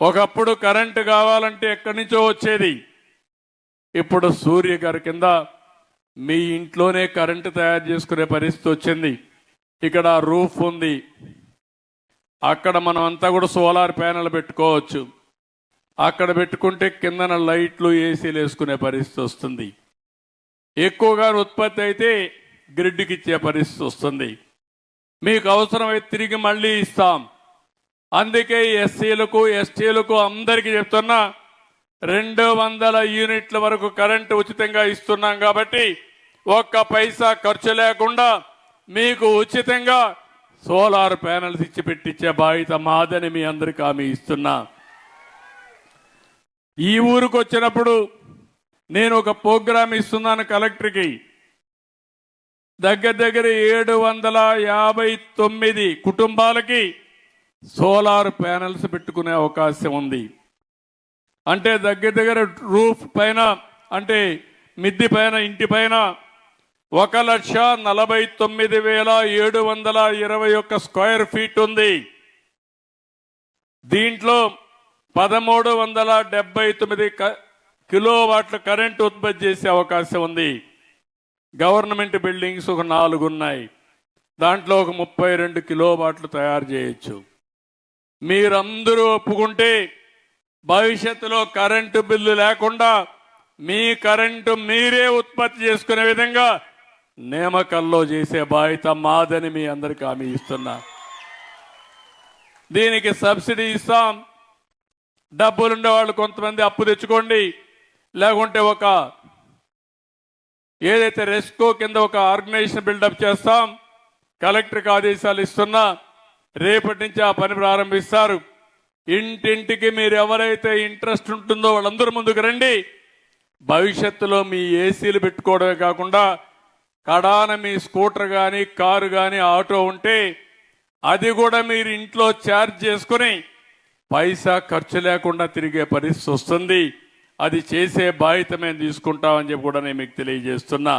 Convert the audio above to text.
ఒకప్పుడు కరెంటు కావాలంటే ఎక్కడి నుంచో వచ్చేది. ఇప్పుడు సూర్య గారి కింద మీ ఇంట్లోనే కరెంటు తయారు చేసుకునే పరిస్థితి వచ్చింది. ఇక్కడ రూఫ్ ఉంది, అక్కడ మనం అంతా కూడా సోలార్ ప్యానెల్ పెట్టుకోవచ్చు. అక్కడ పెట్టుకుంటే కిందన లైట్లు ఏసీలు వేసుకునే పరిస్థితి వస్తుంది. ఎక్కువగా ఉత్పత్తి అయితే గ్రిడ్కి ఇచ్చే పరిస్థితి వస్తుంది. మీకు అవసరమైతే తిరిగి మళ్ళీ ఇస్తాం. అందుకే ఎస్సీలకు ఎస్టీలకు అందరికీ చెప్తున్నా 200 యూనిట్ల వరకు కరెంటు ఉచితంగా ఇస్తున్నాం. కాబట్టి ఒక్క పైసా ఖర్చు లేకుండా మీకు ఉచితంగా సోలార్ ప్యానెల్స్ ఇచ్చి పెట్టించే బాధ్యత మాదని మీ అందరికీ హామీ ఇస్తున్నా. ఈ ఊరికి వచ్చినప్పుడు నేను ఒక ప్రోగ్రాం ఇస్తున్నాను కలెక్టర్కి. దగ్గర 759 కుటుంబాలకి సోలార్ ప్యానెల్స్ పెట్టుకునే అవకాశం ఉంది. అంటే దగ్గర రూఫ్ పైన, అంటే మిద్ది పైన, ఇంటి పైన 1,49,721 స్క్వేర్ ఫీట్ ఉంది. దీంట్లో 1,379 కిలోవాట్ల కరెంటు ఉత్పత్తి చేసే అవకాశం ఉంది. గవర్నమెంట్ బిల్డింగ్స్ ఒక 4 ఉన్నాయి, దాంట్లో ఒక 32 కిలోవాట్లు తయారు చేయొచ్చు. మీరందరూ ఒప్పుకుంటే భవిష్యత్తులో కరెంటు బిల్లు లేకుండా మీ కరెంటు మీరే ఉత్పత్తి చేసుకునే విధంగా నియామకాల్లో చేసే బాధ్యత మాదని మీ అందరికీ హామీ ఇస్తున్నా. దీనికి సబ్సిడీ ఇస్తాం. డబ్బులుండే వాళ్ళు కొంతమంది అప్పు తెచ్చుకోండి, లేకుంటే ఒక ఏదైతే రెస్కో కింద ఒక ఆర్గనైజేషన్ బిల్డప్ చేస్తాం. కలెక్టర్కి ఆదేశాలు ఇస్తున్నా, రేపటి నుంచి ఆ పని ప్రారంభిస్తారు. ఇంటింటికి మీరు ఎవరైతే ఇంట్రెస్ట్ ఉంటుందో వాళ్ళందరూ ముందుకు రండి. భవిష్యత్తులో మీ ఏసీలు పెట్టుకోవడమే కాకుండా కడాన మీ స్కూటర్ కానీ, కారు కానీ, ఆటో ఉంటే అది కూడా మీరు ఇంట్లో ఛార్జ్ చేసుకుని పైసా ఖర్చు లేకుండా తిరిగే పరిస్థితి వస్తుంది. అది చేసే బాధ్యత మేము తీసుకుంటామని చెప్పి కూడా నేను మీకు తెలియజేస్తున్నా.